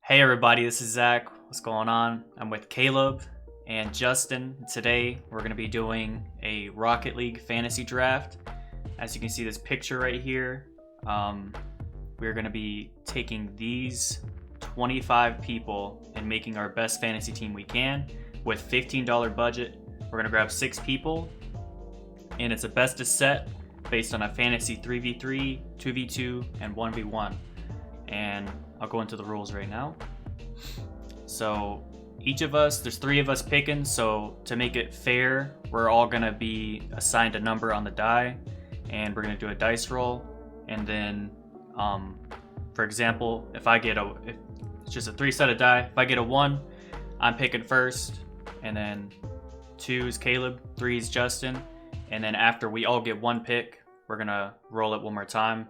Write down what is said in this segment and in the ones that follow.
Hey everybody, this is Zach. What's going on? I'm with Caleb and Justin. Today we're going to be doing a Rocket League fantasy draft. As you can see this picture right here, we're going to be taking these 25 people and making our best fantasy team we can with $15 budget. We're going to grab 6 people and it's a best of set based on a fantasy 3v3, 2v2, and 1v1. And I'll go into the rules right now. So each of us, there's 3 of us picking, so to make it fair, we're all gonna be assigned a number on the die, and we're gonna do a dice roll. And then, for example, if it's just a 3-sided die, if I get a 1, I'm picking first, and then 2 is Caleb, 3 is Justin, and then after we all get 1 pick, we're gonna roll it one more time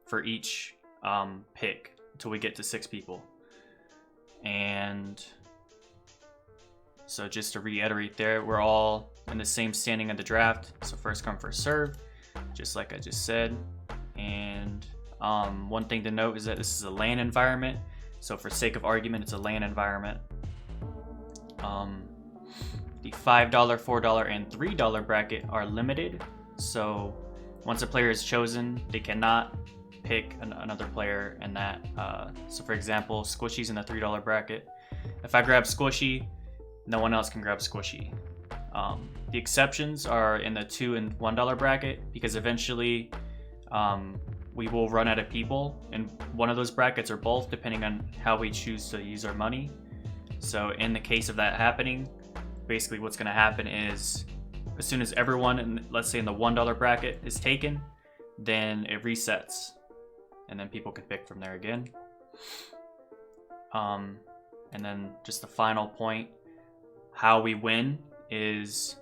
for each pick until we get to 6 people. And so just to reiterate there, we're all in the same standing of the draft, so first come first serve, just like I just said. And one thing to note is that this is a LAN environment, so for sake of argument it's a LAN environment. The $5, $4, and $3 bracket are limited, so once a player is chosen, they cannot pick another player in that. So for example, Squishy's in the $3 bracket. If I grab Squishy, no one else can grab Squishy. The exceptions are in the $2 and $1 bracket, because eventually we will run out of people in one of those brackets or both, depending on how we choose to use our money. So in the case of that happening, basically what's going to happen is as soon as everyone, let's say in the $1 bracket, is taken, then it resets. And then people can pick from there again. And then just the final point, how we win is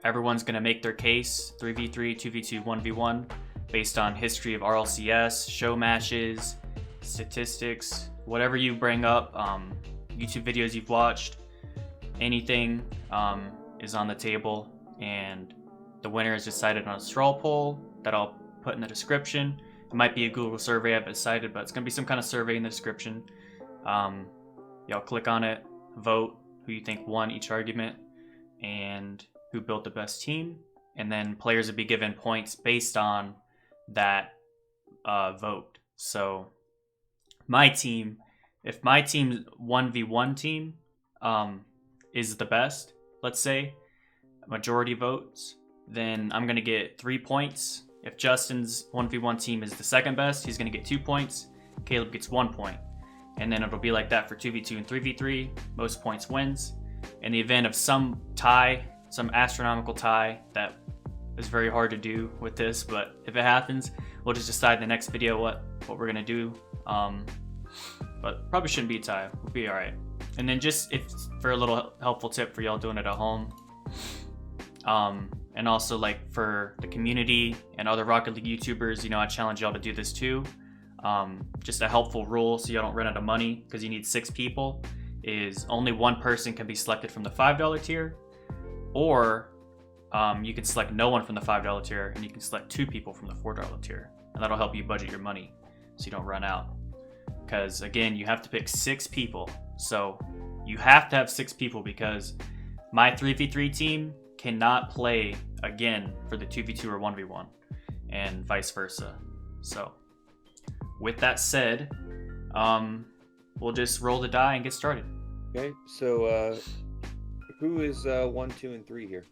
everyone's going to make their case, 3v3, 2v2, 1v1, based on history of RLCS, show matches, statistics, whatever you bring up, YouTube videos you've watched, anything is on the table, and the winner is decided on a straw poll that I'll put in the description. It might be a Google survey, I haven't decided, but it's going to be some kind of survey in the description. Y'all click on it, vote who you think won each argument, and who built the best team. And then players will be given points based on that vote. So my team, if my team's 1v1 team is the best, let's say, majority votes, then I'm going to get 3 points. If Justin's 1v1 team is the second best, he's going to get 2 points. Caleb gets 1 point. And then it'll be like that for 2v2 and 3v3. Most points wins. In the event of some tie, some astronomical tie, that is very hard to do with this, but if it happens, we'll just decide in the next video what we're going to do. But probably shouldn't be a tie. We'll be alright. And then just for a little helpful tip for y'all doing it at home, and also like for the community and other Rocket League YouTubers, I challenge y'all to do this too. Just a helpful rule so y'all don't run out of money, because you need 6 people, is only 1 person can be selected from the $5 tier, or you can select no one from the $5 tier and you can select 2 people from the $4 tier, and that'll help you budget your money so you don't run out. Because again, you have to pick 6 people, so you have to have 6 people, because my 3v3 team cannot play again for the 2v2 or 1v1, and vice versa. So with that said, we'll just roll the die and get started. Okay, so who is 1, 2, and 3 here?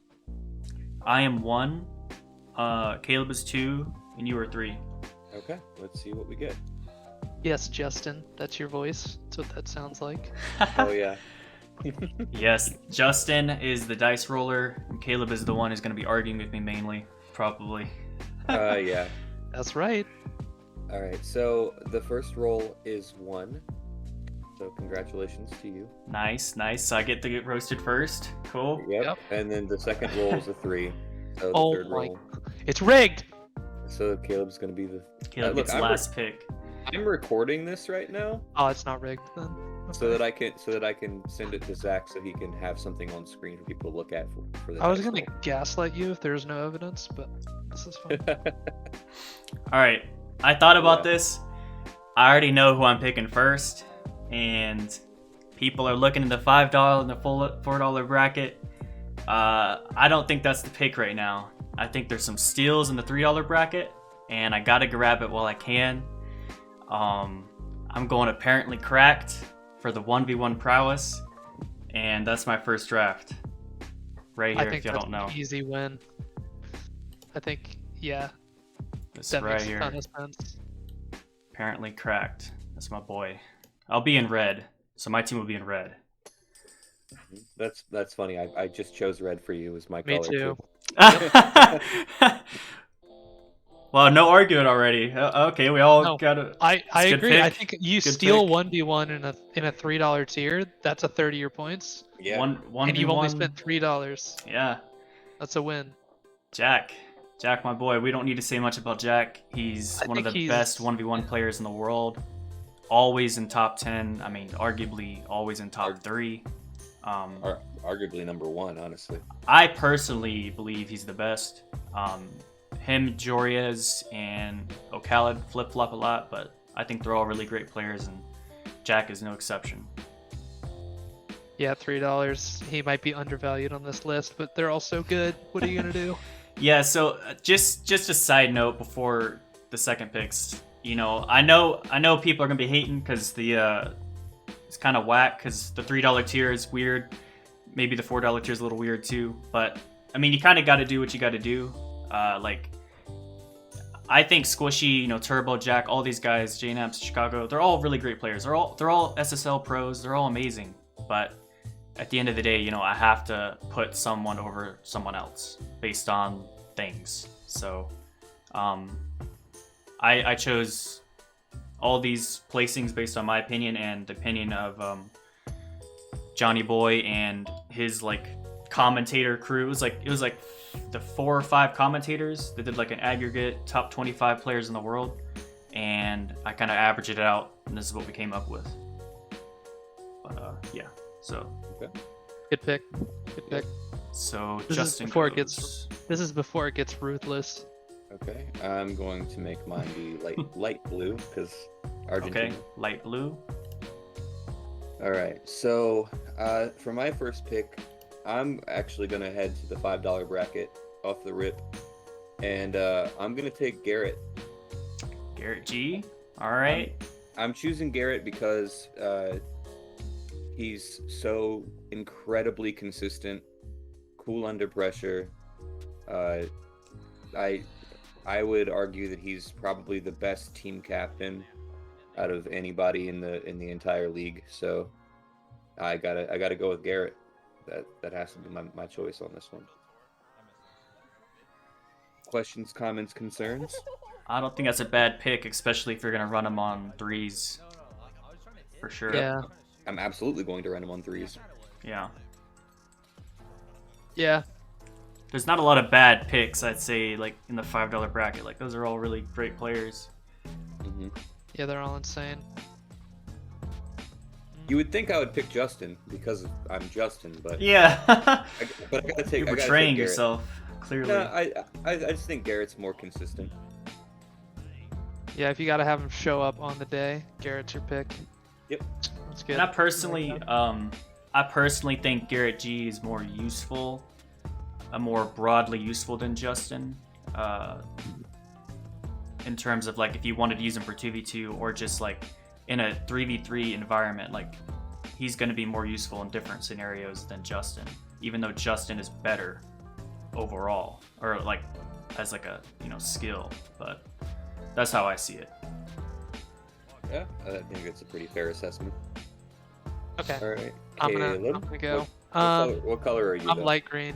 I am 1, Caleb is 2, and you are 3. Okay, let's see what we get. Yes, Justin, that's your voice. That's what that sounds like. Oh yeah. Yes, Justin is the dice roller, and Caleb is the one who's going to be arguing with me mainly, probably. Yeah. That's right. All right, so the first roll is 1. So congratulations to you. Nice. So I get to get roasted first. Cool. Yep. And then the second roll is a 3. So the Oh third my! roll. It's rigged. So Caleb's gonna be the. Caleb Look, gets last pick. I'm recording this right now, Oh, it's not rigged then. so that I can send it to Zach so he can have something on screen for people to look at for the. I was dice gonna roll. gaslight you if there's no evidence, but this is fine. All right. I thought about this. I already know who I'm picking first, and People are looking in the $5 and the $4 bracket. I don't think that's the pick right now. I think there's some steals in the $3 bracket, and I gotta grab it while I can. I'm going apparently cracked for the 1v1 prowess, and that's my first draft. Right here, if you don't know. An easy win. I think, yeah. This that right makes here. a ton of sense. Apparently cracked. That's my boy. I'll be in red, so my team will be in red. That's funny. I just chose red for you as my Me color too. Well, no arguing already. Okay, we all No, got it. I good agree. pick. I think you Good steal pick. 1v1 in a $3 tier. That's a 30 your points, Yeah. One and you've only v1. spent $3. Yeah, That's a win. Jack, my boy. We don't need to say much about Jack. He's I one of think the he's- best 1v1 players in the world. Always in top 10. I mean, arguably always in top 3. Arguably number 1, honestly. I personally believe he's the best. Him, Joriez, and O'Khaled flip-flop a lot, but I think they're all really great players, and Jack is no exception. Yeah, $3. He might be undervalued on this list, but they're all so good. What are you gonna do? Yeah, so just a side note before the second picks. You know, I know people are gonna be hating because the it's kind of whack because the $3 tier is weird. Maybe the $4 tier is a little weird too. But I mean, you kind of got to do what you got to do. Like, I think Squishy, you know, Turbo, Jack, all these guys, JNAPS, Chicago, they're all really great players. They're all SSL pros. They're all amazing. But at the end of the day, you know, I have to put someone over someone else based on things. So, I chose all these placings based on my opinion and the opinion of Johnny Boy and his like commentator crew. It was like the 4 or 5 commentators that did like an aggregate top 25 players in the world, and I kind of averaged it out, and this is what we came up with. But yeah, so Okay. Good pick. Good pick. so This is Justin before it goes. This is before it gets ruthless. Okay. I'm going to make mine be light blue because Argentina. Okay, light blue. All right. So for my first pick, I'm actually gonna head to the $5 bracket off the rip, and I'm gonna take Garrett. Garrett G. All right. I'm choosing Garrett because he's so incredibly consistent, cool under pressure. I would argue that he's probably the best team captain out of anybody in the entire league. So I gotta go with Garrett. That has to be my choice on this one. Questions, comments, concerns? I don't think that's a bad pick, especially if you're gonna run him on 3s. For sure. Yeah. I'm absolutely going to run him on 3s. Yeah. Yeah. There's not a lot of bad picks, I'd say, like in the $5 bracket. Like those are all really great players. Mm-hmm. Yeah, they're all insane. You would think I would pick Justin because I'm Justin, but Yeah. but I gotta take. You're I gotta betraying take Garrett. yourself, clearly. No, I just think Garrett's more consistent. Yeah, if you gotta have him show up on the day, Garrett's your pick. Yep. That's good. And I personally think Garrett G is more useful, more broadly useful than Justin. In terms of like if you wanted to use him for 2v2 or just like in a 3v3 environment, like he's going to be more useful in different scenarios than Justin, even though Justin is better overall or like has like a, you know, skill. But that's how I see it. Yeah, I think it's a pretty fair assessment. Okay. All right, I'm gonna Caleb, go. What color are you? I'm though? light green.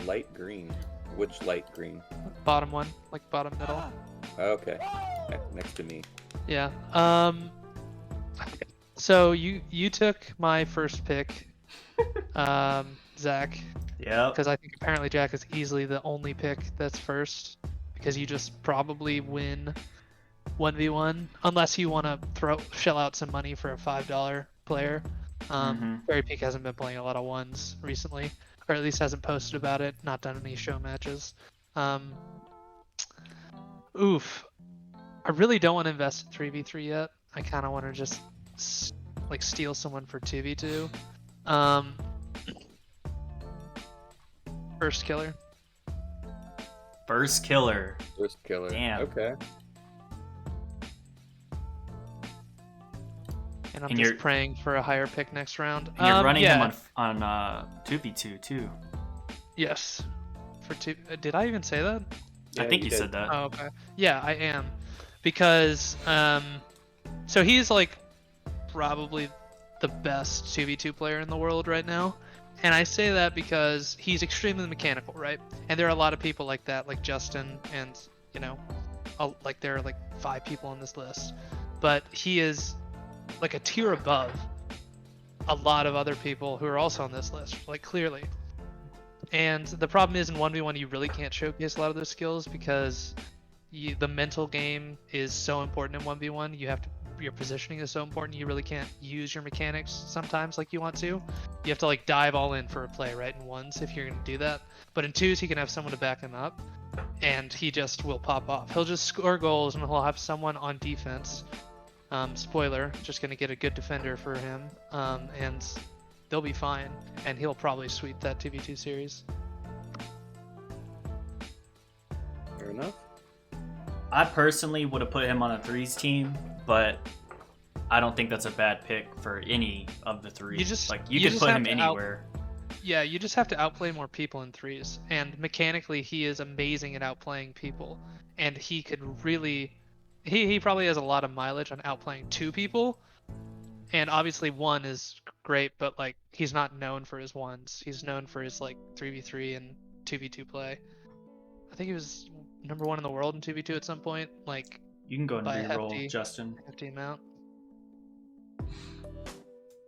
Light green. Which light green? Bottom one, like bottom middle. Okay, next to me. Yeah. So you took my first pick, Zach, Yeah. because I think apparently Jack is easily the only pick that's first, because you just probably win 1v1 unless you want to shell out some money for a $5 player. Barry Peak hasn't been playing a lot of ones recently, or at least hasn't posted about it, not done any show matches. Oof. I really don't want to invest in 3v3 yet. I kind of want to just like steal someone for 2v2. First killer. First killer. First killer. Damn. Okay. And I'm And just you're- praying for a higher pick next round. And you're running yeah. him on 2v2 too. Yes. For two. Did I even say that? I think you did. said that. Oh, okay. Yeah, I am, because so he's like probably the best 2v2 player in the world right now, and I say that because he's extremely mechanical, right? And there are a lot of people like that, like Justin, and you know, like there are like 5 people on this list, but he is like a tier above a lot of other people who are also on this list, like clearly. And the problem is in 1v1 you really can't showcase a lot of those skills because the mental game is so important in 1v1. Your positioning is so important. You really can't use your mechanics sometimes like you want to. You have to like dive all in for a play, right? In ones if you're going to do that. But in twos he can have someone to back him up and he just will pop off. He'll just score goals and he'll have someone on defense. Spoiler, just going to get a good defender for him. And they'll be fine, and he'll probably sweep that 2v2 series. Fair enough. I personally would have put him on a threes team, but I don't think that's a bad pick for any of the three. You just- like you you could just put have him to anywhere. Yeah, you just have to outplay more people in threes, and mechanically he is amazing at outplaying people, and he could really, he probably has a lot of mileage on outplaying 2 people, and obviously 1 is great, but like he's not known for his 1s. He's known for his like 3v3 and 2v2 play. I think he was number 1 in the world in 2v2 at some point, like You can go and by a re-roll, hefty- Justin. hefty amount.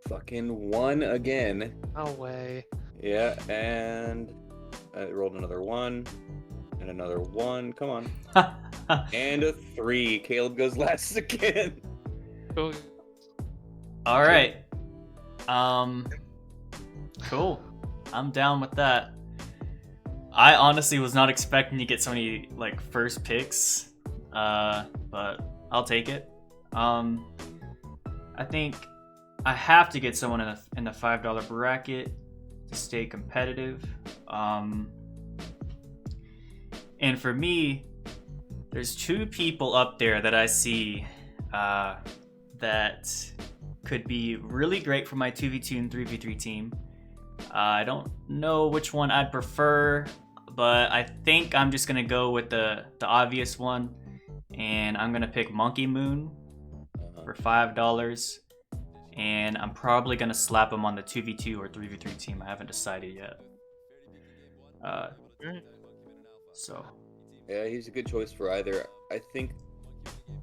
Fucking 1 again. No way. Yeah, and I rolled another 1 and another 1. Come on. And a 3. Caleb goes last again. Oh, All right. Cool. I'm down with that. I honestly was not expecting to get so many like first picks, but I'll take it. I think I have to get someone in the $5 bracket to stay competitive. And for me, there's 2 people up there that I see that could be really great for my 2v2 and 3v3 team. I don't know which one I'd prefer, but I think I'm just gonna go with the obvious one, and I'm gonna pick Monkey Moon for $5, and I'm probably gonna slap him on the 2v2 or 3v3 team. I haven't decided yet. So Yeah, he's a good choice for either. I think.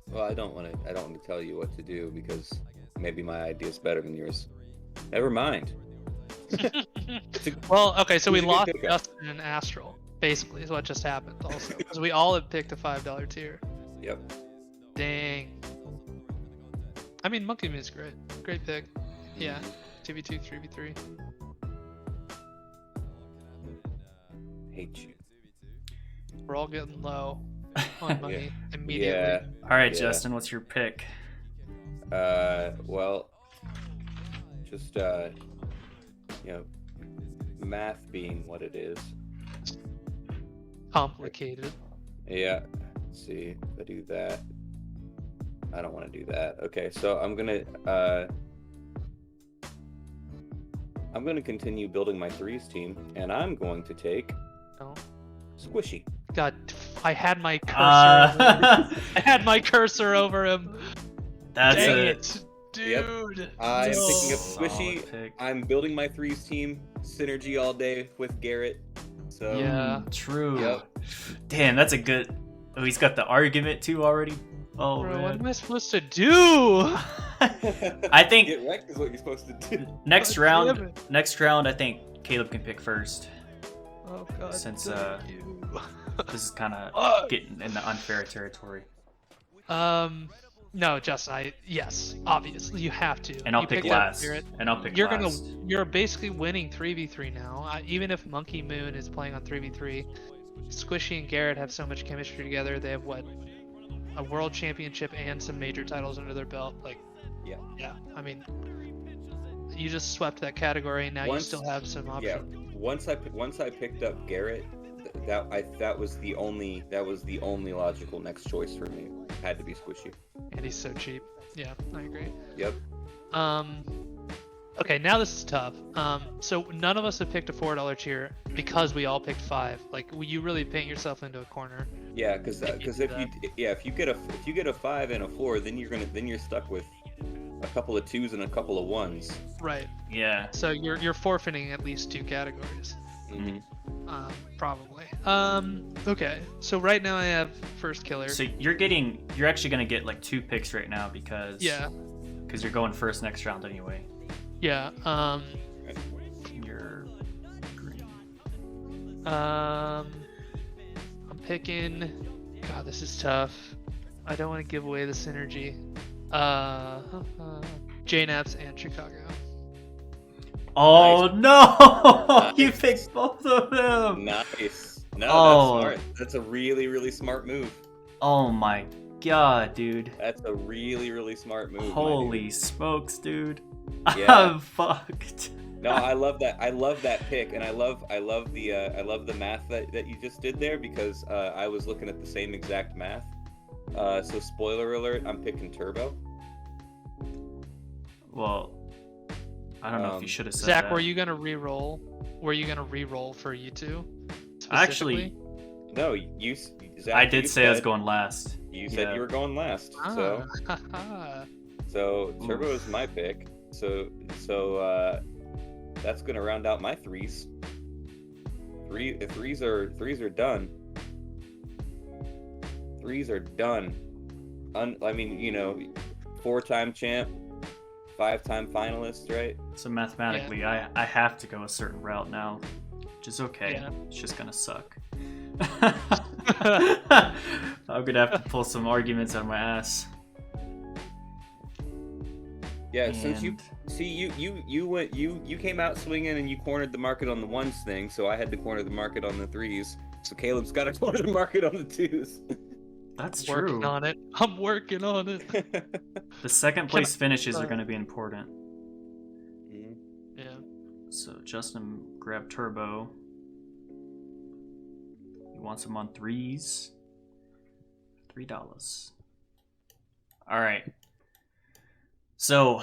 Well, I don't want to tell you what to do because maybe my idea is better than yours. Never mind. Well, okay, so we He's a good lost pickup. Justin and Astral, basically, is what just happened also. Because we all had picked a $5 tier. Yep. Dang. I mean, Monkey Moon's great. Great pick. Yeah. 2v2, 3v3. Hate you. We're all getting low on money immediately. Yeah. all right, Yeah. Justin, what's your pick? Well, just math being what it is. Complicated. Yeah. Let's see if I do that. I don't want to do that. Okay, so I'm gonna continue building my threes team, and I'm going to take No. Squishy. God, I had my cursor. Over him. I had my cursor over him. That's Dang a it, dude. I'm No. picking up solid Squishy. pick. I'm building my threes team. Synergy all day with Garrett. So Yeah. True. Yep. Damn, that's a good. Oh, he's got the argument too already. Oh Bro, what am man. I supposed to do? I think get wrecked is what you're supposed to do. next God round. damn it. Next round, I think Caleb can pick first. Oh God. Since, thank you. This is kind of Fuck. getting in the unfair territory. No, Justin. Yes, obviously you have to. And I'll You pick picked up last. Garrett. And I'll pick You're last. You're basically winning 3v3 now. Even if Monkey Moon is playing on 3v3, Squishy and Garrett have so much chemistry together. They have a world championship and some major titles under their belt. Like, Yeah. I mean, you just swept that category, and now you Once- still have some Yeah. options. Once I picked up Garrett, that was the only logical next choice for me. Had to be Squishy. And he's so cheap. Yeah, I agree. Yep. Okay, now this is tough. So none of us have picked a $4 tier because we all picked 5. Like, you really paint yourself into a corner. Yeah, because if you get a 5 and a 4, then you're stuck with a couple of 2s and a couple of 1s. Right. Yeah. So you're forfeiting at least 2 categories. Mm-hmm. Probably. Okay. So right now I have first killer. So you're actually gonna get like 2 picks right now because you're going first next round anyway. Yeah. You're green. I'm picking. God, this is tough. I don't want to give away the synergy. J-Naps and Chicago. Oh no! You picked both of them. Nice. No, Oh. that's smart. That's a really, really smart move. Oh my god, dude! That's a really, really smart move. my Holy dude. smokes, dude! Yeah. I'm fucked. No, I love that. I love that pick, and I love the math that you just did there because I was looking at the same exact math. So spoiler alert, I'm picking Turbo. Well, I don't know if you should have said Zach, that. were you gonna re-roll? Were you gonna re-roll for you two? Actually, specifically? No, Zach, I did you say I was said- going last. You said Yeah. you were going last, Ah. so Turbo is my pick. So that's gonna round out my 3s. Threes are done. 3s are done. I mean, 4-time champ, 5-time finalist, right? So mathematically, I have to go a certain route now, which is okay. Yeah. It's just gonna suck. I'm gonna have to pull some arguments out of my ass. Yeah, since you And- see you came out swinging and you cornered the market on the 1s thing, so I had to corner the market on the 3s. So Caleb's got to corner the market on the 2s. That's Working true. on it. I'm working on it. The second place finishes are gonna be important. Mhm. Yeah. So Justin grabbed Turbo. He wants him on 3s. $3. Alright. So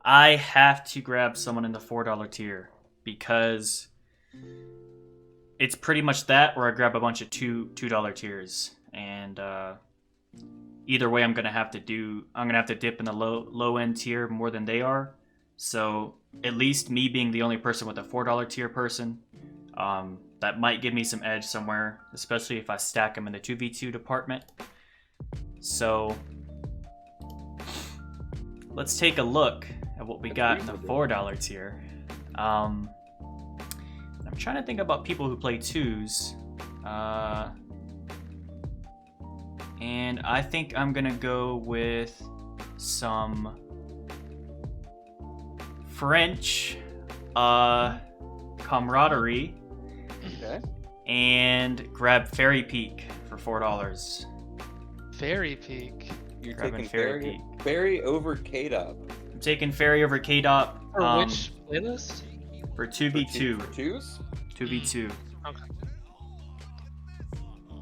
I have to grab someone in the $4 tier because it's pretty much that, or I grab a bunch of $2 tiers. And either way, I'm gonna have to dip in the low end tier more than they are. So at least me being the only person with a $4 tier person, that might give me some edge somewhere, especially if I stack them in the 2v2 department. So let's take a look at what we got in the $4 tier. I'm trying to think about people who play 2s. And I think I'm gonna go with some French camaraderie Okay. and grab Fairy Peak for $4. Fairy Peak. You're Grabbing taking Fairy Fairy over K-Dop. I'm taking Fairy over K-Dop For which playlist? for 2v2. For 2s? 2v2. Okay.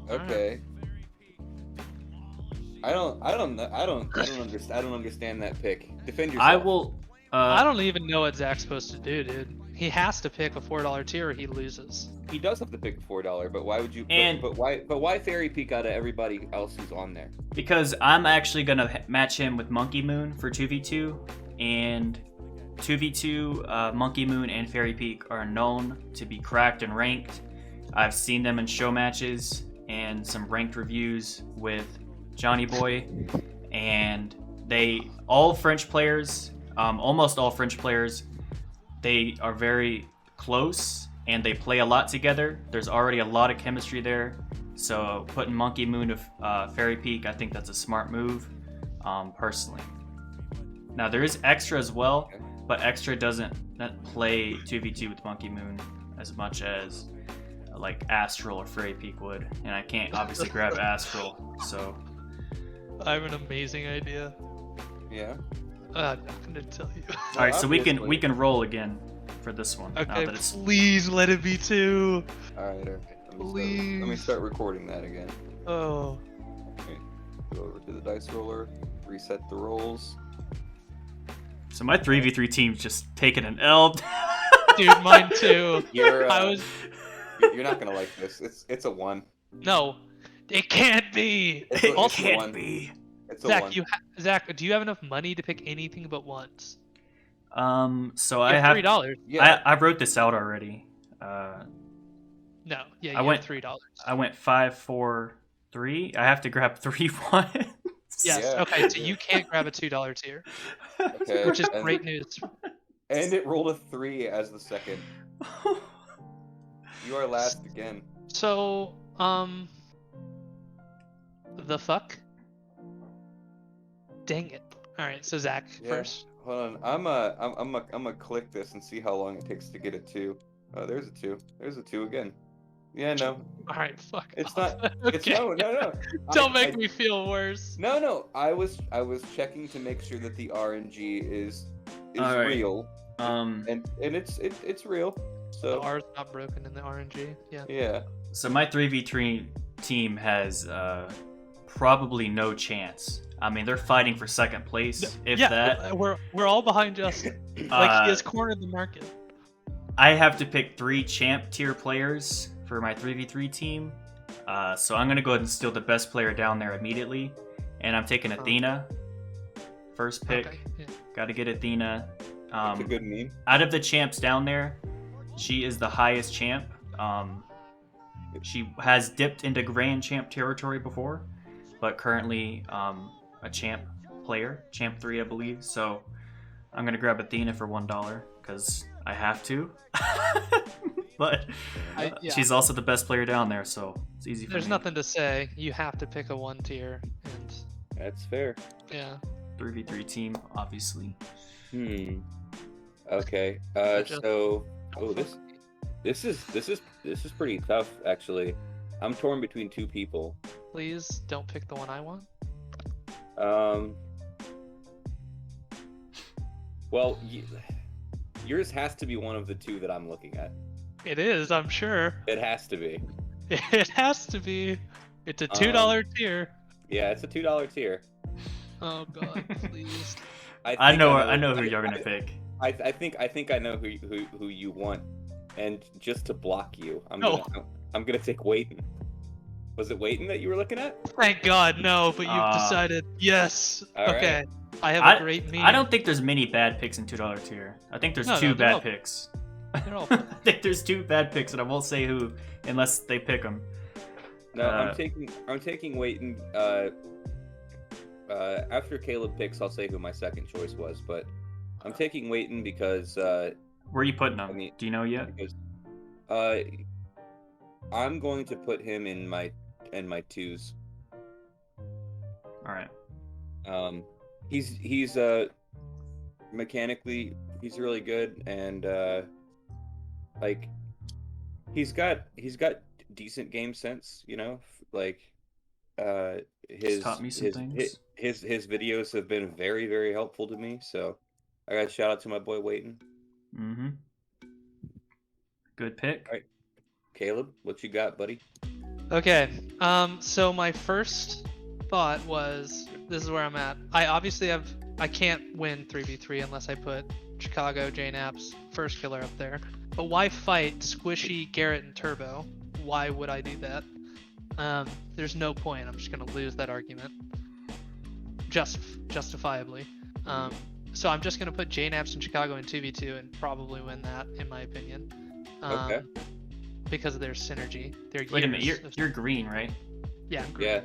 Okay. I don't understand that pick. Defend yourself. I will. I don't even know what Zach's supposed to do, dude. He has to pick a $4 tier or he loses. He does have to pick a $4, but why would you? And- but why Fairy Peak out of everybody else who's on there? Because I'm actually gonna match him with Monkey Moon for 2v2, and 2v2, Monkey Moon and Fairy Peak are known to be cracked and ranked. I've seen them in show matches and some ranked reviews with Johnny Boy, and all French players, almost all French players, they are very close and they play a lot together. There's already a lot of chemistry there. So putting Monkey Moon to Fairy Peak, I think that's a smart move, personally. Now there is Extra as well, but Extra doesn't play 2v2 with Monkey Moon as much as like Astral or Fairy Peak would, and I can't obviously grab Astral, so I have an amazing idea. Yeah. I'm not gonna tell you. All right, so we can obviously. roll again for this one. Now Okay, that it's please let it be 2. All right. Let me Please. start recording that again. Oh. Okay. Go over to the dice roller, reset the rolls. so my 3v3 team's just taking an L. Dude, mine too. You're I was. you're not gonna like this. It's a 1. No, it can't be. It's a, It it's a can't 1. be. It's a Zach, 1. Zach, do you have enough money to pick anything but ones? So You I have have $3. Yeah. I wrote this out already. No, yeah, you I went- have $3. I went 5, 4, 3. I have to grab 3 ones. Yes. Yeah. Okay, so you can't grab a $2 tier, Okay. which is and, great news. And it rolled a 3 as the second. You are last again. So, the fuck? Dang it! All right, so Zach Yeah. first. Hold on. I'm gonna click this and see how long it takes to get a 2. Oh, there's a 2. There's a 2 again. Yeah, no. All right, fuck. It's off. not. It's Okay. no. Don't make me feel worse. No. I was checking to make sure that the RNG is All right. real, Um, and it's real. The So R's not broken in the RNG. Yeah. yeah. so my 3v3 team has probably no chance. I mean, they're fighting for second place, if yeah, that. we're all behind Justin. Like Uh, he has cornered the market. I have to pick 3 champ tier players for my 3v3 team. So I'm gonna go ahead and steal the best player down there immediately, and I'm taking Athena. First pick. Okay. Yeah. Got to get Athena. That's a good meme. Out of the champs down there, she is the highest champ. She has dipped into grand champ territory before, but currently a champ player, champ 3, I believe. So I'm gonna grab Athena for $1 because I have to. But Yeah. she's also the best player down there, so it's easy for There's me. nothing to say. You have to pick a 1 tier, and That's fair. yeah. 3v3 team, obviously. Okay. Just- So this is pretty tough actually. I'm torn between 2 people. Please don't pick the one I want. Well, yours has to be one of the 2 that I'm looking at. It is, I'm sure. It has to be. It has to be. It's a $2 tier. Yeah, it's a $2 tier. Oh god, please. I know who you're gonna pick. I think I know who you want, and just to block you, I'm No. gonna take Waiton. Was it Waiton that you were looking at? Thank God, no. But you've decided yes. All right. Okay. I have a great meme. I don't think there's many bad picks in $2 tier. I think there's No, 2 no, they're bad all- picks. They're all I think there's 2 bad picks, and I won't say who unless they pick them. No, I'm taking Waiton. After Caleb picks, I'll say who my second choice was, but I'm taking Waiton because Where are you putting them? I mean- Do you know yet? because I'm going to put him in my 2s. All right. He's mechanically he's really good, and like he's got decent game sense, you know, like his taught me some his, things. his videos have been very, very helpful to me, so I got to shout out to my boy Waiton. Mm-hmm. Good pick. All right. Caleb, what you got, buddy? Okay. So my first thought was, this is where I'm at. I can't win 3v3 unless I put Chicago, J-Naps, first killer up there. But why fight Squishy, Garrett, and Turbo? Why would I do that? There's no point. I'm just gonna lose that argument. Justifiably. So I'm just gonna put J-Naps and Chicago in 2v2 and probably win that, in my opinion. Okay. Because of their synergy. Wait a minute. You're green, right? Yeah, I'm green. Yeah.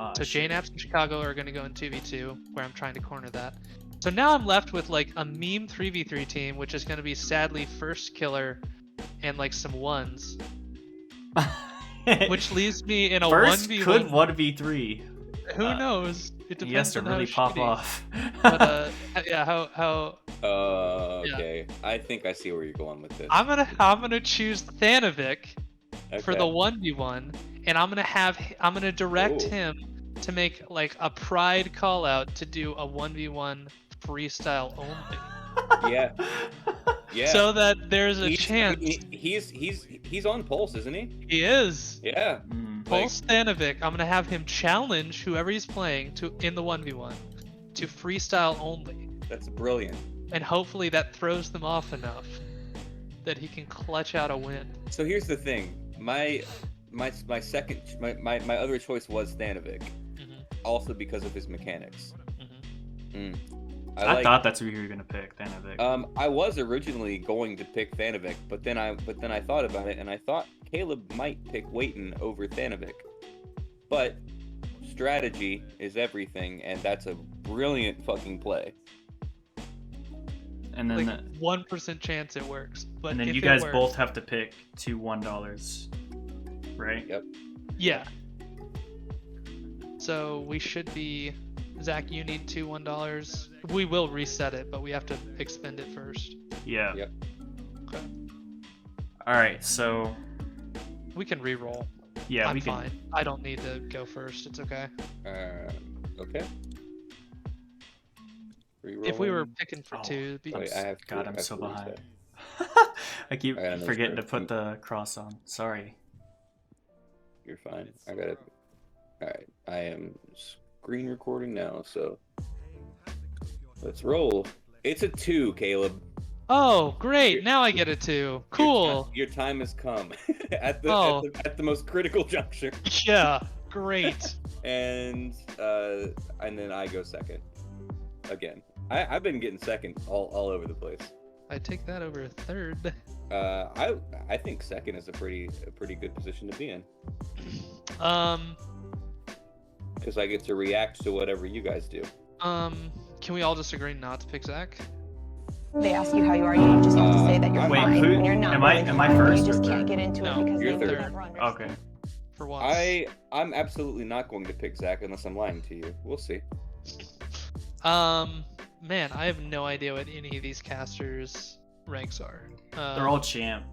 shit. So J-Naps and Chicago are going to go in 2v2, where I'm trying to corner that. So now I'm left with like a meme 3v3 team, which is going to be sadly first killer and like some ones, which leaves me in a First 1v1. could 1v3. Who knows? It depends He has to on really how pop shitty. off. But yeah, how Okay. I think I see where you're going with this. I'm gonna choose Thanovic for the Okay. 1v1, and I'm gonna direct Ooh. him to make like a pride call out to do a 1v1 freestyle only. Yeah. Yeah. So that there's a He's- chance. He's on Pulse, isn't he? He is. Yeah. Pulse Stanovic, I'm gonna have him challenge whoever he's playing to in the 1v1 to freestyle only. That's brilliant. And hopefully that throws them off enough that he can clutch out a win. So here's the thing. My other choice was Stanovic, also because of his mechanics. I thought that's who you were gonna pick, Thanovic. I was originally going to pick Thanovic, but then I thought about it, and I thought Caleb might pick Waiton over Thanovic. But strategy is everything, and that's a brilliant fucking play. And then, like 1% chance it works. But and then if you it guys works, both have to pick two $1, right? Yep. Yeah. So we should be. Zach, you need two $1. We will reset it, but we have to expend it first. Yeah. Yep. Okay. All right, so We can re-roll. yeah, I'm we can. fine. I don't need to go first. It's okay. Okay. If we were Rerolling. picking for Oh, two, it'd be... Wait, I have God, to- I'm I have so to reset. behind. I keep I got another forgetting to script. put the cross on. Sorry. You're fine. I got it. All right. I am screen recording now, so let's roll. It's a 2, Caleb. Oh, great! Now I get a 2. Cool. Your time has come at the, Oh. at the most critical juncture, Yeah, great. and then I go second again. I've been getting second all over the place. I take that over third. I think second is a pretty good position to be in, because I get to react to whatever you guys do. Can we all just agree not to pick Zach? They ask you how you are, you just have to say that you're Wait, fine who- when you're not. am I- really am I fine, first You just or can't third? get into No, it because you're they third. never understand. Okay. For once. I'm absolutely not going to pick Zach unless I'm lying to you. We'll see. Man, I have no idea what any of these casters' ranks are. They're all champ,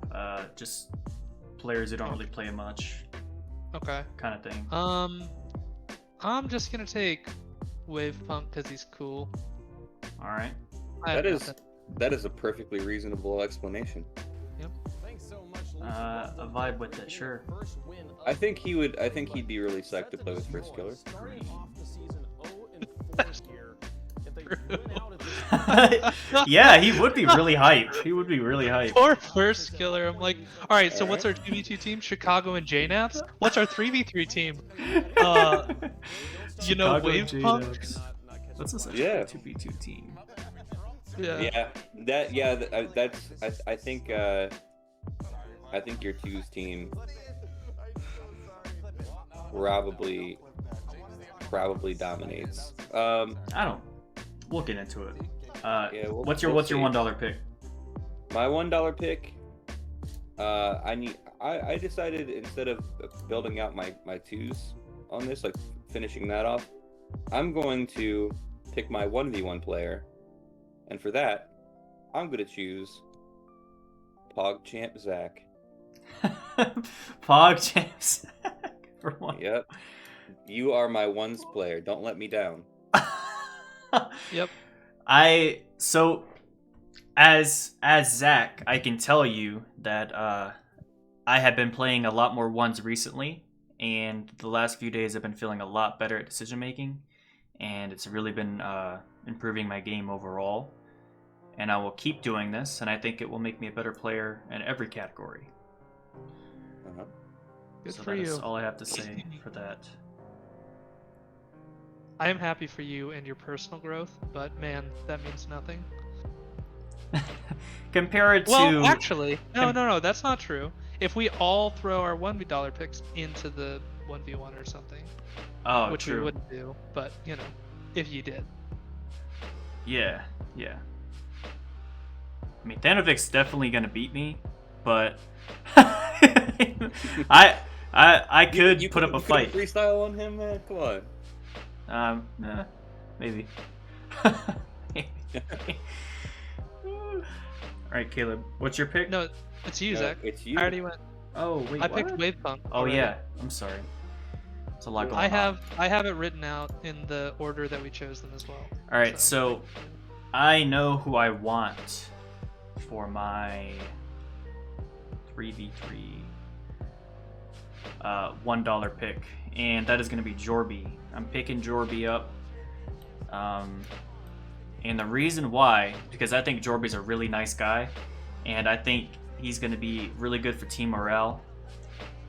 just players who don't really play much, Okay. kind of thing. I'm just gonna take Wave Punk because he's cool. All right. I have nothing. That is a perfectly reasonable explanation. A vibe with it, sure. I think he'd be really psyched to play with First Killer. Yeah, he would be really hyped. He would be really hyped. Poor first killer. I'm like, all right. So what's our 2v2 team? Chicago and JNAPs. What's our 3v3 team? You know, Chicago Wave Punk. J-Dubs. What's this? Yeah. 2v2 team. Yeah. I think your twos team probably dominates. I don't. We'll get into it. What's your we'll see. $1 pick? My $1 pick. I decided instead of building out my twos on this, like finishing that off, I'm going to pick my 1v1 player, and for that, I'm gonna choose PogChamp Zach. PogChamp Zach for one. Yep. You are my ones player. Don't let me down. Yep. So as Zach, I can tell you that I have been playing a lot more ones recently, and the last few days I've been feeling a lot better at decision making, and it's really been improving my game overall. And I will keep doing this, and I think it will make me a better player in every category. Uh-huh. Good So for that is you. all I have to say for that. I am happy for you and your personal growth, but man, that means nothing. Compared to Well, actually, no, that's not true. If we all throw our $1 picks into the 1v1 or something, which true. we wouldn't do, but you know, if you did. Yeah. I mean, Thanovic's definitely gonna beat me, but I could You put up a couldn't fight. Freestyle on him, man. Come on. Maybe. All right, Caleb, what's your pick? No, it's you, No, Zach. it's you. I already went. Oh wait, I picked what? Wave Punk. Oh already. yeah, I'm sorry. It's a lot going I on. have it written out in the order that we chose them as well. All right, so I know who I want for my 3v3 $1 pick, and that is going to be Jorby. I'm picking Jorby up. And the reason why, because I think Jorby's a really nice guy, and I think he's going to be really good for team morale.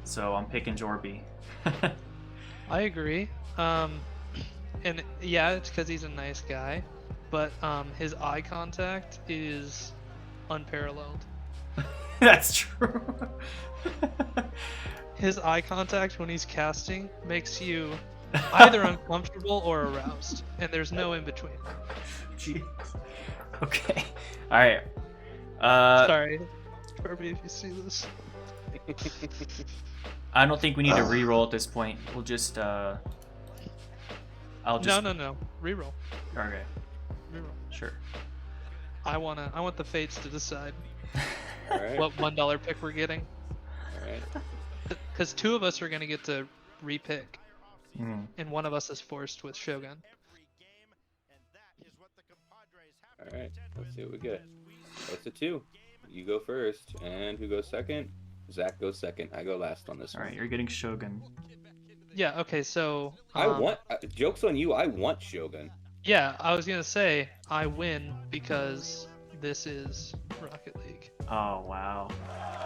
So I'm picking Jorby. I agree. And yeah, it's because he's a nice guy, but his eye contact is unparalleled. That's true. His eye contact when he's casting makes you either uncomfortable or aroused, and there's no in between. Jeez. Okay. All right. Sorry, Kirby, if you see this. I don't think we need to re-roll at this point. We'll just I'll just No. Reroll. Okay. Reroll. Sure. I want the fates to decide All right. what $1 pick we're getting, All right. because two of us are gonna get to repick, Mm. and one of us is forced with Shogun. All right. Let's see what we get. That's a 2. You go first, and who goes second? Zach goes second. I go last on this All one. right, you're getting Shogun. Yeah. Okay. So I want. Joke's on you. I want Shogun. Yeah, I was gonna say I win because this is Rocket League. Oh wow.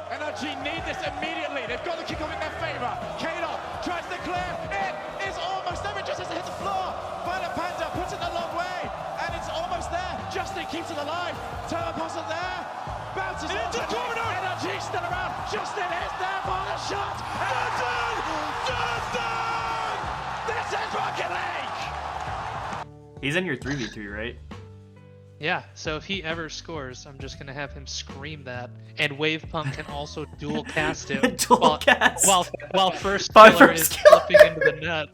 NRG need this immediately. They've got the kick off in their favour. Kano tries to clear. It is almost there. It just has to hit the floor. Violet Panda puts it a long way, and it's almost there. Justin keeps it alive. Turbo there. Bounces into the corner. NRG still around. Justin is there for the shot. Justin! Justin! This is Rocket League! He's in your 3v3, right? Yeah. So if he ever scores, I'm just gonna have him scream that, and Wave Pump can also dual cast it Dual cast. while first By killer first is killer. flipping into the net.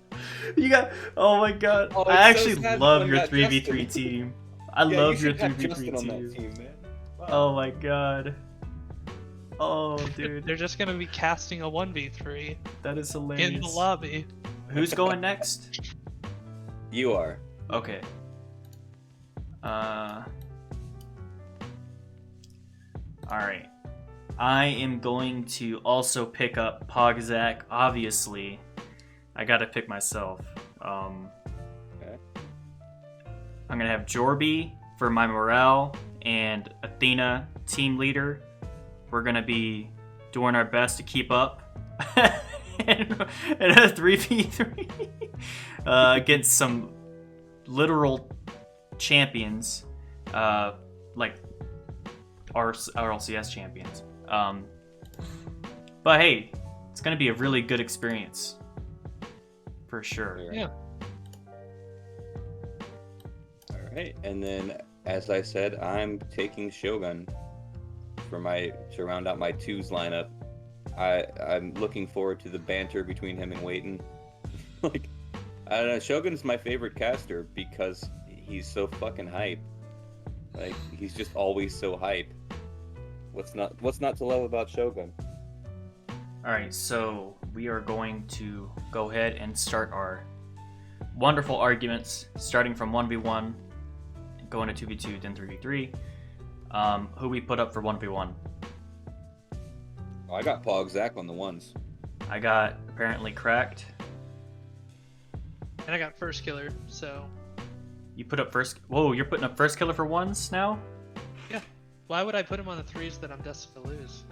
You got. Oh my god. Oh, I it's so actually sad love when your that 3v3 Justin- team. I Yeah, love you your should have 3v3 Justin on that team. team, man. Wow. Oh my god. Oh dude, They're just gonna be casting a 1v3 that is hilarious. in the lobby. Who's going next? You are. Okay. Alright. I am going to also pick up Pogzak, obviously. I gotta pick myself. Okay. I'm gonna have Jorby for my morale and Athena, team leader. We're gonna be doing our best to keep up in a 3v3 against some literal champions, like our RLCS champions. But hey, it's gonna be a really good experience for sure. Yeah. All right. And then, as I said, I'm taking Shogun to round out my 2s lineup. I'm looking forward to the banter between him and Wayton. Like, I don't know, Shogun's my favorite caster because he's so fucking hype. Like, he's just always so hype. What's not to love about Shogun? Alright, so we are going to go ahead and start our wonderful arguments, starting from 1v1, going to 2v2, then 3v3. Who we put up for 1v1? Oh, I got Pogzak on the ones. I got apparently Cracked. And I got first killer, so You put up first. Whoa, you're putting up first killer for ones now? yeah. Why would I put him on the 3s that I'm destined to lose?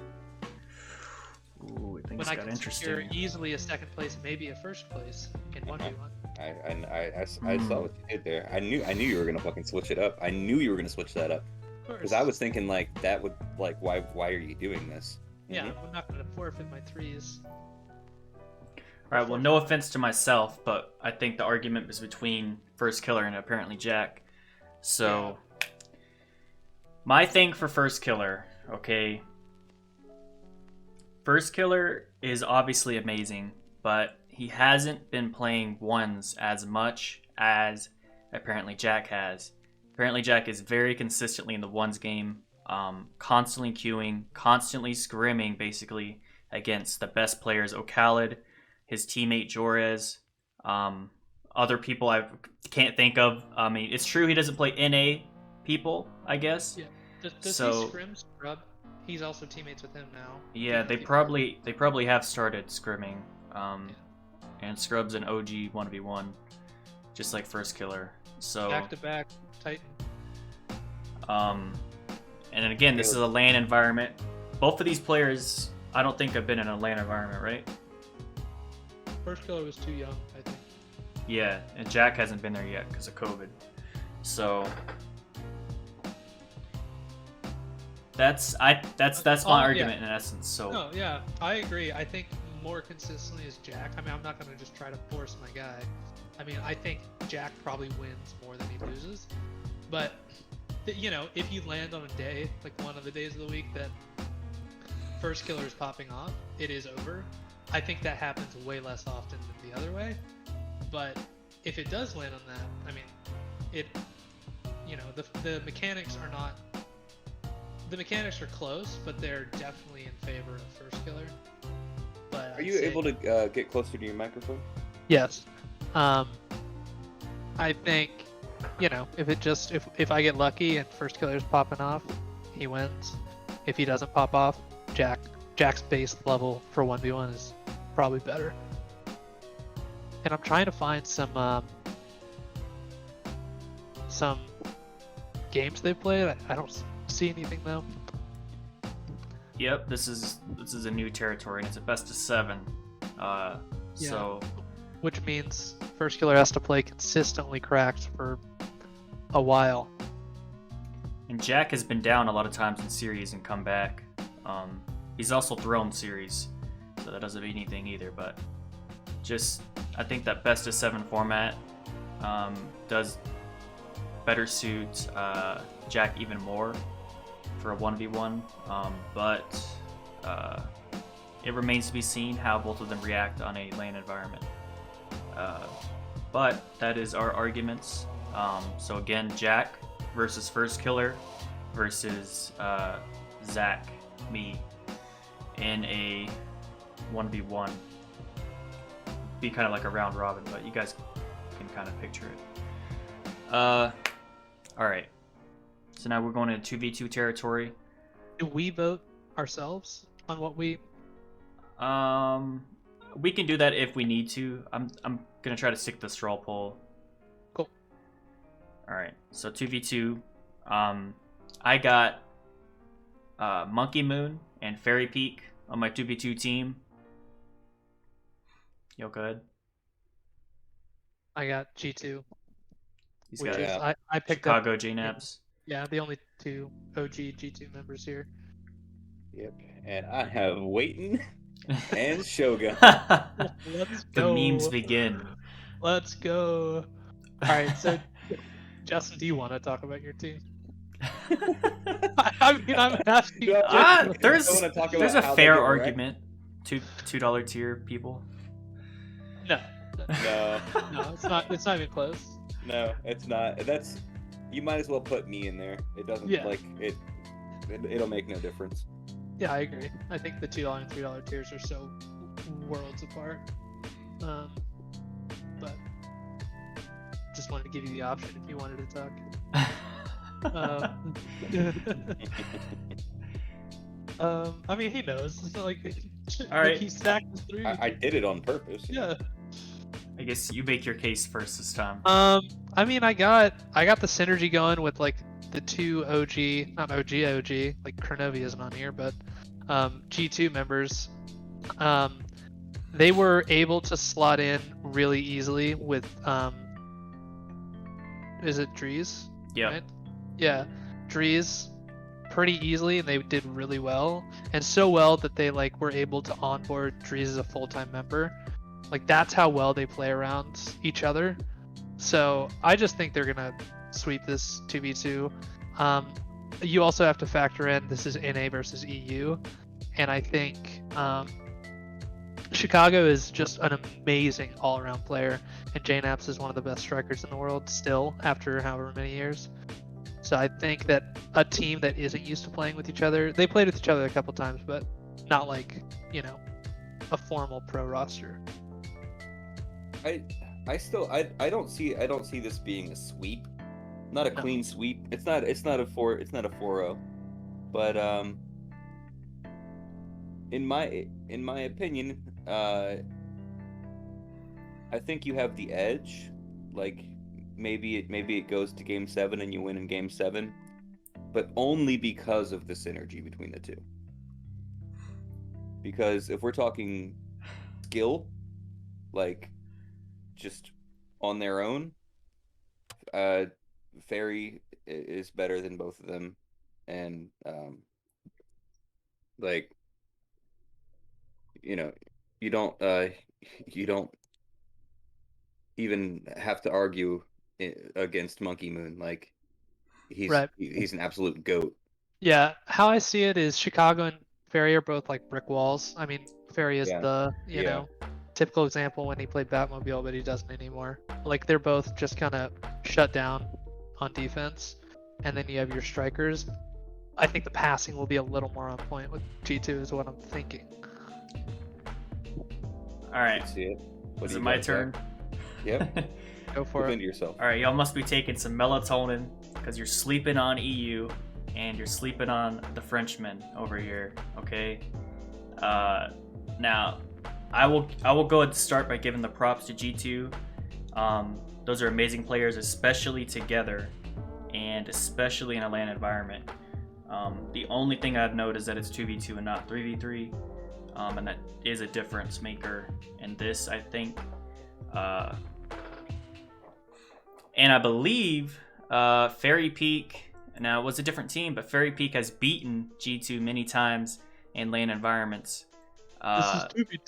Ooh, things When I got can secure interesting. easily a second place, maybe a first place in 1v1. I saw what you did there. I knew you were gonna fucking switch it up. I knew you were gonna switch that up Of course. because I was thinking like that would like why are you doing this? Yeah, Mhm. I'm not gonna forfeit my 3s. Alright, well, no offense to myself, but I think the argument is between first killer and apparently Jack. So, my thing for first killer, okay? First killer is obviously amazing, but he hasn't been playing ones as much as apparently Jack has. Apparently Jack is very consistently in the ones game, constantly queuing, constantly scrimming basically against the best players, O'Khaled, his teammate Jorez, other people I can't think of. I mean, it's true he doesn't play NA people, I guess. Yeah. Does So- he scrim Scrub? He's also teammates with him now. Yeah, they probably have started scrimming. And Scrub's an OG 1v1, just like First Killer. So Back to back Titan. and then again, this is a LAN environment. Both of these players, I don't think have been in a LAN environment, right? First Killer was too young, I think. Yeah, and Jack hasn't been there yet because of COVID. So that's my argument in essence. So No, yeah, I agree. I think more consistently is Jack. I mean, I'm not going to just try to force my guy. I mean, I think Jack probably wins more than he loses. But, you know, if you land on a day, like one of the days of the week that First Killer is popping off, it is over. I think that happens way less often than the other way. But if it does land on that, I mean, it, you know, the mechanics are not, the mechanics are close, but they're definitely in favor of First Killer. But Are you able to get closer to your microphone? Yes. I think, you know, if I get lucky and First Killer's popping off, he wins. If he doesn't pop off, Jack's base level for 1v1 is probably better. And I'm trying to find some games they've played. I don't see anything though. yep, this is a new territory, and it's a best of 7. So Which means First Killer has to play consistently cracked for a while. and Jack has been down a lot of times in series and come back. He's also thrown series, so that doesn't mean anything either. But just I think that best of 7 format does better suit Jack even more for a 1v1, but it remains to be seen how both of them react on a LAN environment. But that is our arguments. So again, Jack versus First Killer versus Zach, me, in a 1v1. Be kind of like a round robin, but you guys can kind of picture it. Alright. So now we're going into 2v2 territory. Do we vote ourselves on what we? We can do that if we need to. I'm gonna try to stick to the straw poll. Cool. Alright, so 2v2. I got Monkey Moon and Fairy Peak on my 2v2 team. Yo, go ahead. I got G2. He's Which got is I picked Chicago up. JNAPs. Yeah, the only 2 OG G2 members here. Yep. And I have Waiting and Shogun. Let's The go. memes begin. Let's go. All right, so Justin, do you want to talk about your team? I mean, I'm asking. There's I wanna talk about a how they fair get wrecked. argument. $2 tier people. No, No, no, it's not. It's not even close. no, it's not. That's you might as well put me in there. It doesn't Yeah. like it. It'll make no difference. Yeah, I agree. I think the $2 and $3 tiers are so worlds apart. But just wanted to give you the option if you wanted to talk. I mean, he knows. Like, All right. he stacked his 3. I did it on purpose. Yeah. I guess you make your case first this time. I mean, I got the synergy going with like the 2 OG, not OG, like Kronovi isn't on here, but G2 members. They were able to slot in really easily with is it Drees? Yeah. Right? Yeah, Drees pretty easily, and they did really well, and so well that they like were able to onboard Drees as a full-time member. Like that's how well they play around each other. So I just think they're gonna sweep this 2v2. You also have to factor in this is NA versus EU, and I think Chicago is just an amazing all-around player, and JNAPS is one of the best strikers in the world still after however many years. So I think that a team that isn't used to playing with each other, they played with each other a couple times, but not like, you know, a formal pro roster. I don't see this being a sweep. Not a No. clean sweep. It's not a 4-0. But in my opinion, I think you have the edge. Like maybe it goes to game 7 and you win in game 7, but only because of the synergy between the two. Because if we're talking skill, like just on their own, Fairy is better than both of them, and like you know, you don't even have to argue against Monkey Moon. Like Right. he's an absolute goat. Yeah, how I see it is Chicago and Ferry are both like brick walls. I mean, Ferry is Yeah. the, Yeah. typical example when he played Batmobile, but he doesn't anymore. Like they're both just kind of shut down on defense. And then you have your strikers. I think the passing will be a little more on point with G2 is what I'm thinking. All right. See it. What Is do it you my got, turn? Zach? Yep. Go for Look it. into yourself. All right, y'all must be taking some melatonin because you're sleeping on EU and you're sleeping on the Frenchman over here. Okay. Now, I will go ahead and start by giving the props to G2. Those are amazing players, especially together and especially in a LAN environment. The only thing I'd note is that it's 2v2 and not 3v3, and that is a difference maker in this, I think. And I believe Fairy Peak, now it was a different team, but Fairy Peak has beaten G2 many times in LAN environments. This is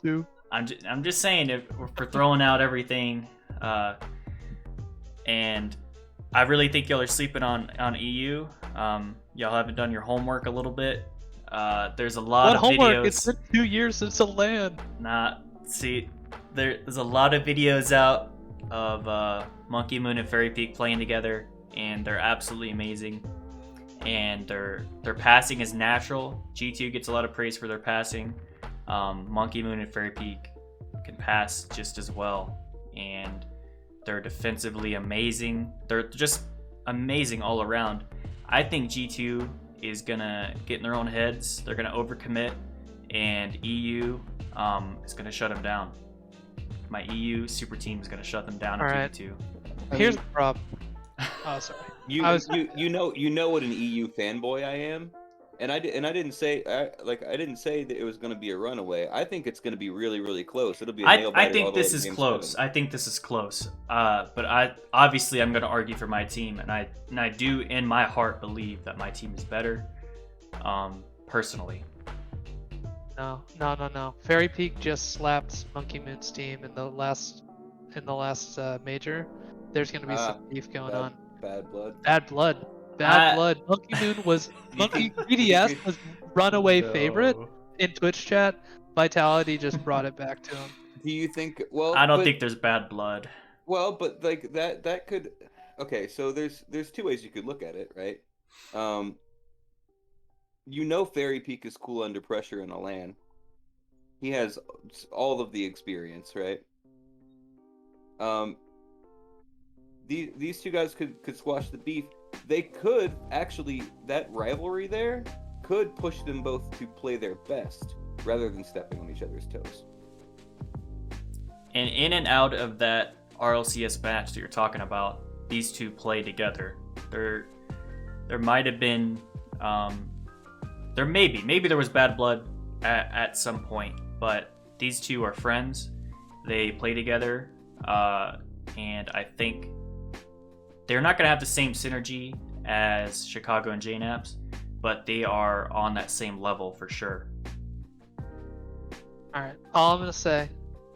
2v2. I'm just saying, if we're throwing out everything, and I really think y'all are sleeping on EU. Y'all haven't done your homework a little bit. There's a lot What of homework? videos. It's been 2 years since a LAN. There's a lot of videos out of Monkey Moon and Fairy Peak playing together, and they're absolutely amazing. And their passing is natural. G2 gets a lot of praise for their passing. Monkey Moon and Fairy Peak can pass just as well, and they're defensively amazing. They're just amazing all around. I think G2 is gonna get in their own heads. They're gonna overcommit, and EU is gonna shut them down. My EU super team is gonna shut them down in All right. 2v2. Here's the problem. Oh, sorry. You I was- you know what an EU fanboy I am, and I didn't say I didn't say that it was going to be a runaway. I think it's going to be really, really close. It'll be a nail biter I all think the way this to is game close. 7. I think this is close. But I'm going to argue for my team, and I do in my heart believe that my team is better. Personally. No. Fairy Peak just slapped Monkey Moon's team in the last major. There's gonna be some beef going on. Bad blood. Bad blood. Bad blood. Monkey Moon was Monkey BDS was runaway favorite in Twitch chat. Vitality just brought it back to him. Do you think? Well, I don't think there's bad blood. Well, but like that could. Okay, so there's two ways you could look at it, right? Fairy Peak is cool under pressure in a LAN. He has all of the experience, right? These two guys could squash the beef. They could actually, that rivalry there could push them both to play their best rather than stepping on each other's toes. And in and out of that RLCS match that you're talking about, these two play together. There might have been, maybe there was bad blood at some point, but these two are friends. They play together, and I think they're not going to have the same synergy as Chicago and JNAPS, but they are on that same level for sure. All right. All I'm gonna say,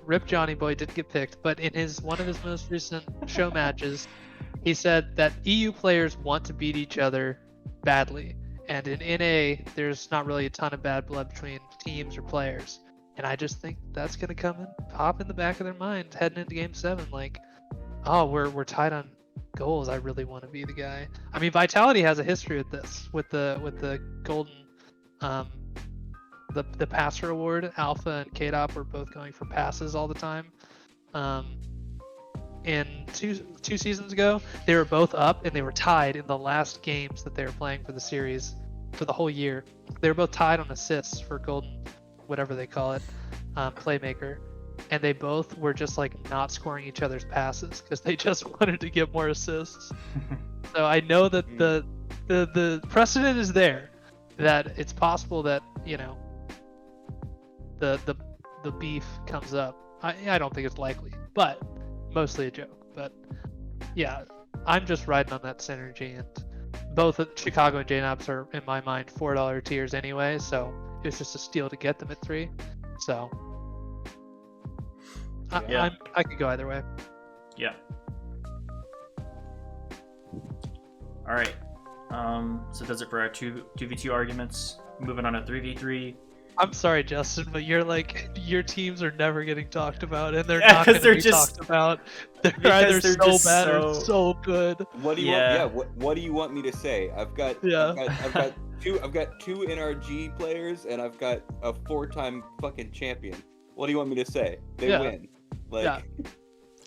Rip Johnny Boy didn't get picked, but in one of his most recent show matches, he said that EU players want to beat each other badly, and in NA there's not really a ton of bad blood between teams or players, and I just think that's gonna come and pop in the back of their mind heading into Game 7. Like, oh, we're tied on goals. I really want to be the guy. I mean, Vitality has a history with this, with the golden, the passer award. Alpha and KDOP were both going for passes all the time. in two seasons ago, they were both up and they were tied in the last games that they were playing for the series for the whole year. They were both tied on assists for golden, whatever they call it, playmaker. And they both were just like not scoring each other's passes because they just wanted to get more assists. So I know that the precedent is there, that it's possible that, you know, the beef comes up. I don't think it's likely, but mostly a joke. But yeah, I'm just riding on that synergy, and both Chicago and JNAPs are in my mind $4 tiers anyway, so it was just a steal to get them at 3. So I could go either way. Yeah. All right. So does it for our 2v2 arguments. Moving on to 3v3. I'm sorry, Justin, but your teams are never getting talked about, and they're Yeah, not going 'cause to they're be just- talked about. They're because either they're so just bad so- or so good. What do you Yeah. want? Yeah. What do you want me to say? I've got two NRG players, and I've got a 4-time fucking champion. What do you want me to say? They Yeah. win. Like, Yeah.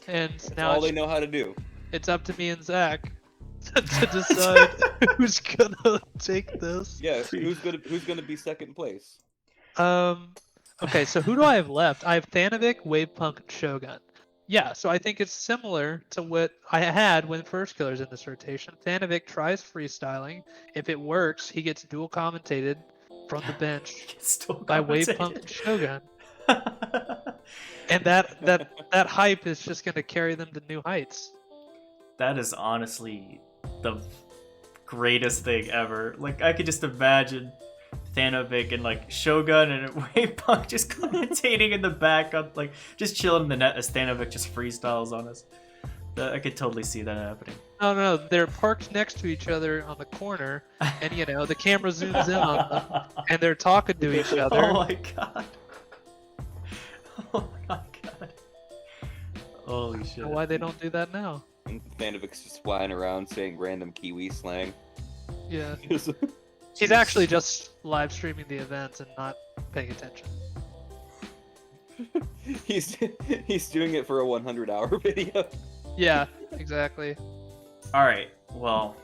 And that's now all they know how to do. it's up to me and Zach to decide who's gonna take this. Yeah. Who's gonna be second place? Okay, so who do I have left? I have Thanovic, Wavepunk, and Shogun. Yeah, so I think it's similar to what I had when First Killer's in this rotation. Thanovic tries freestyling. If it works, he gets dual commentated from the bench Still by commentated. Wavepunk and Shogun. And that hype is just gonna carry them to new heights. That is honestly the greatest thing ever. Like, I could just imagine Thanovic and like Shogun and Wavepunk just commentating in the back, on, like just chilling in the net as Thanovic just freestyles on us. I could totally see that happening. Oh no, they're parked next to each other on the corner, and you know the camera zooms in on them, and they're talking to each other. Oh my god. Oh my god. Holy shit. Why they don't do that now? And Thanovic's just flying around saying random Kiwi slang. Yeah. He's actually just live streaming the events and not paying attention. he's doing it for a 100-hour video. Yeah, exactly. Alright, well,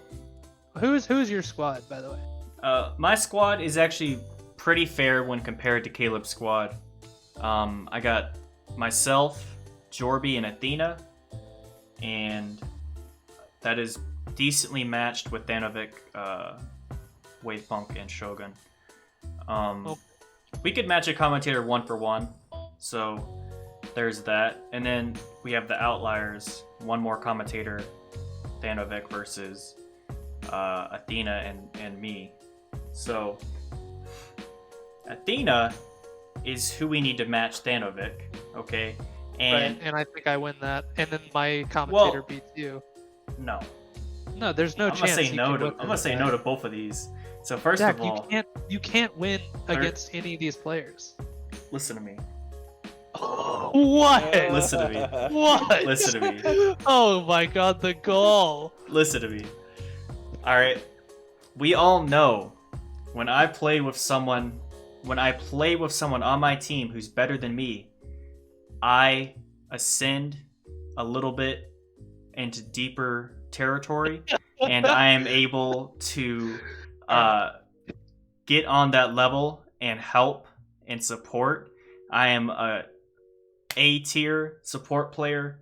Who's your squad, by the way? my squad is actually pretty fair when compared to Caleb's squad. I got myself, Jorby, and Athena, and that is decently matched with Thanovic, Wavepunk, and Shogun. We could match a commentator 1-for-1, so there's that. And then we have the outliers, one more commentator, Thanovic versus Athena and me. So Athena is who we need to match Thanovic, okay? And Right, and I think I win that, and then my commentator Well- beats you. no, No, there's no I'm gonna chance. say he no can to. win I'm gonna say that. no to both of these. So first Zach, of all, you can't win against any of these players. listen to me. What? Listen to me. What? Listen to me. Oh my god, the goal. Listen to me. All right. We all know when I play with someone on my team who's better than me, I ascend a little bit into deeper territory, and I am able to get on that level and help and support. I am a A-tier support player.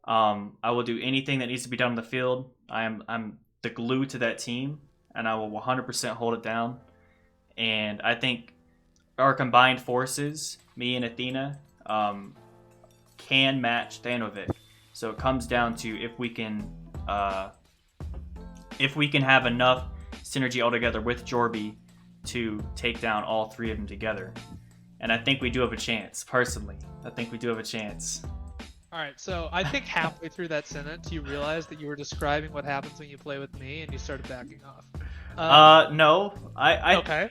I will do anything that needs to be done on the field. I'm the glue to that team, and I will 100% hold it down. And I think our combined forces, me and Athena, can match Thanovic. So it comes down to if we can have enough synergy altogether with Jorby to take down all three of them together. And I think we do have a chance, personally. I think we do have a chance. Alright, so I think halfway through that sentence you realized that you were describing what happens when you play with me and you started backing off. No, Okay.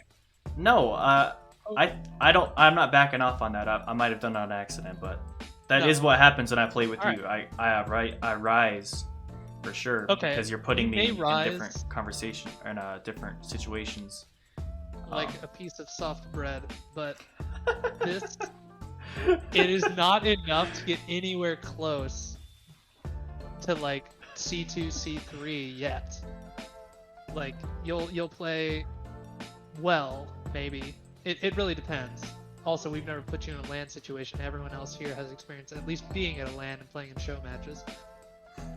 No, I'm not backing off on that. I might have done it on accident, but that is No. what happens when I play with All you. I rise for sure. Okay, Because you're putting you me may in rise- different conversation and different situations. Like a piece of soft bread, but it is not enough to get anywhere close to like C2, C3 yet. Like you'll play well, maybe. It really depends. Also, we've never put you in a LAN situation. Everyone else here has experience at least being at a LAN and playing in show matches.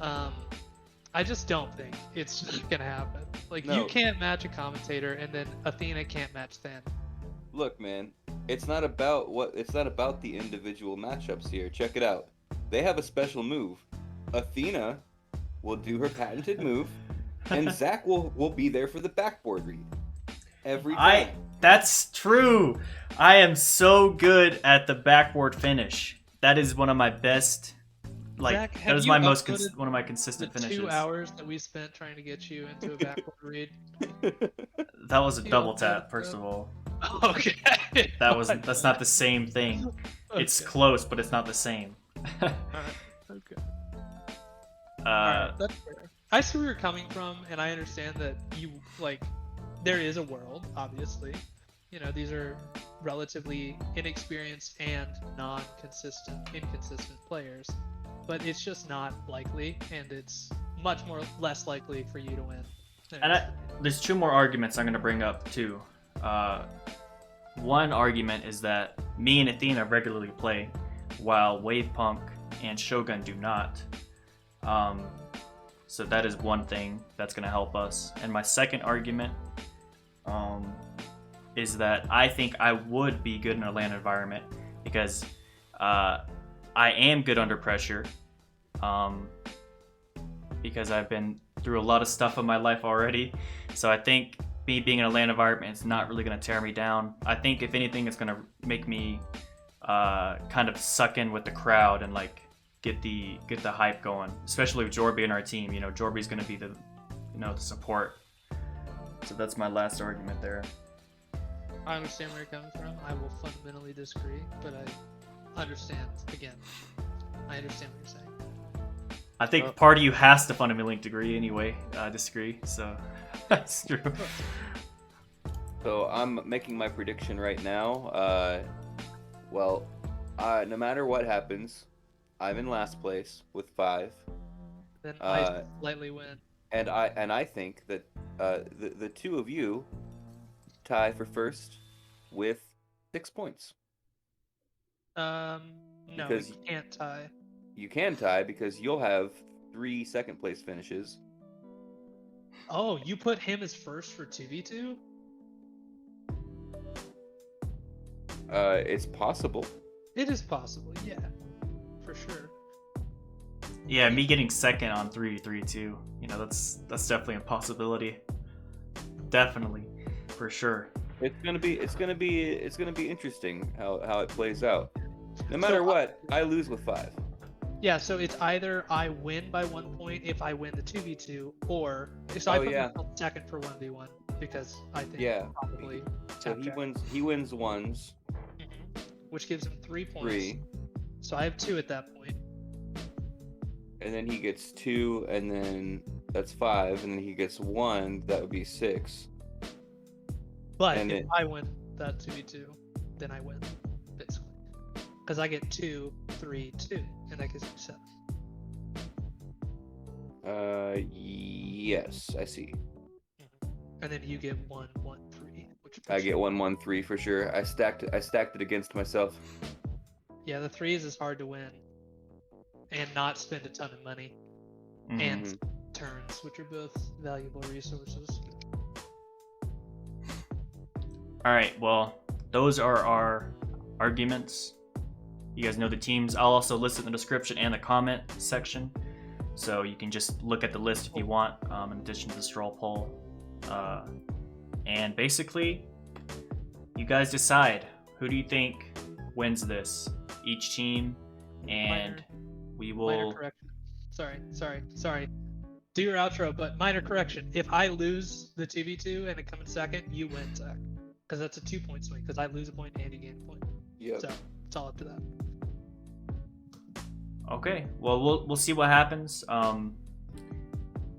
I just don't think it's just gonna happen. Like, No. you can't match a commentator, and then Athena can't match Than. Look, man, it's not about the individual matchups here. Check it out. They have a special move. Athena will do her patented move, and Zach will be there for the backboard read. Every time. That's true. I am so good at the backboard finish. That is one of my best. Like, Zach, that have is you my uploaded one of my consistent the finishes. 2 hours that we spent trying to get you into a backboard read. That was a You double uploaded tap, first them? of all. Okay. That's not the same thing. It's Okay. close, but it's not the same. Alright. Okay. Alright, that's fair. I see where you're coming from, and I understand that you like. There is a world, obviously. You know, these are relatively inexperienced and inconsistent players, but it's just not likely, and it's much less likely for you to win. And there's 2 more arguments I'm going to bring up too. One argument is that me and Athena regularly play, while Wavepunk and Shogun do not. So that is one thing that's going to help us. And my second argument is that I think I would be good in a LAN environment because I am good under pressure, because I've been through a lot of stuff in my life already. So I think me being in a LAN environment is not really going to tear me down. I think if anything, it's going to make me kind of suck in with the crowd and like get the hype going, especially with Jorby in our team. You know, Jorby's going to be the support. So that's my last argument there. I understand where you're coming from. I will fundamentally disagree, but I understand. Again, I understand what you're saying. I think part of you has to fundamentally disagree. So that's true. So I'm making my prediction right now. No matter what happens, I'm in last place with 5. Then I slightly win. And I think that the 2 of you tie for first with 6 points. No, Because- you can't tie. You can tie because you'll have 3 second place finishes. Oh, you put him as first for 2v2? It's possible. It is possible, yeah. For sure. Yeah, me getting second on 3v3 that's definitely a possibility. Definitely, for sure. It's gonna be interesting how it plays out. No matter what, I lose with 5. Yeah, so it's either I win by 1 point if I win the 2v2, or if I put myself second for 1v1 because I think probably So he wins ones. Which gives him 3 points. 3. So I have 2 at that point. And then he gets 2, and then that's 5, and then he gets 1. That would be 6. But And if I win that 2v2, then I win, basically. Because I get 2, 3, 2, and that gives me 7. Yes, I see. And then you get 1, 1, 3. Which I get 1, 1, 3 for sure. I stacked it against myself. Yeah, the 3s is hard to win. And not spend a ton of money. And turns, which are both valuable resources. Alright, well, those are our arguments. You guys know the teams. I'll also list it in the description and the comment section. So you can just look at the list if you want, in addition to the straw poll. And basically, you guys decide. Who do you think wins this? Each team, and we will... Minor correction. Sorry. Do your outro, but minor correction. If I lose the 2v2 and it comes in second, you win, Zach. Because that's a 2-point swing, because I lose a point and you gain a point. Yep. So, it's all up to that. Okay, well, we'll see what happens. I'm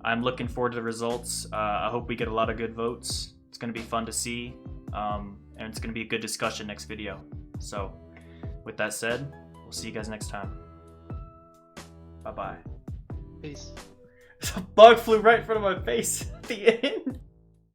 looking forward to the results. I hope we get a lot of good votes. It's going to be fun to see, and it's going to be a good discussion next video. So, with that said, we'll see you guys next time. Bye-bye. Peace. A bug flew right in front of my face at the end.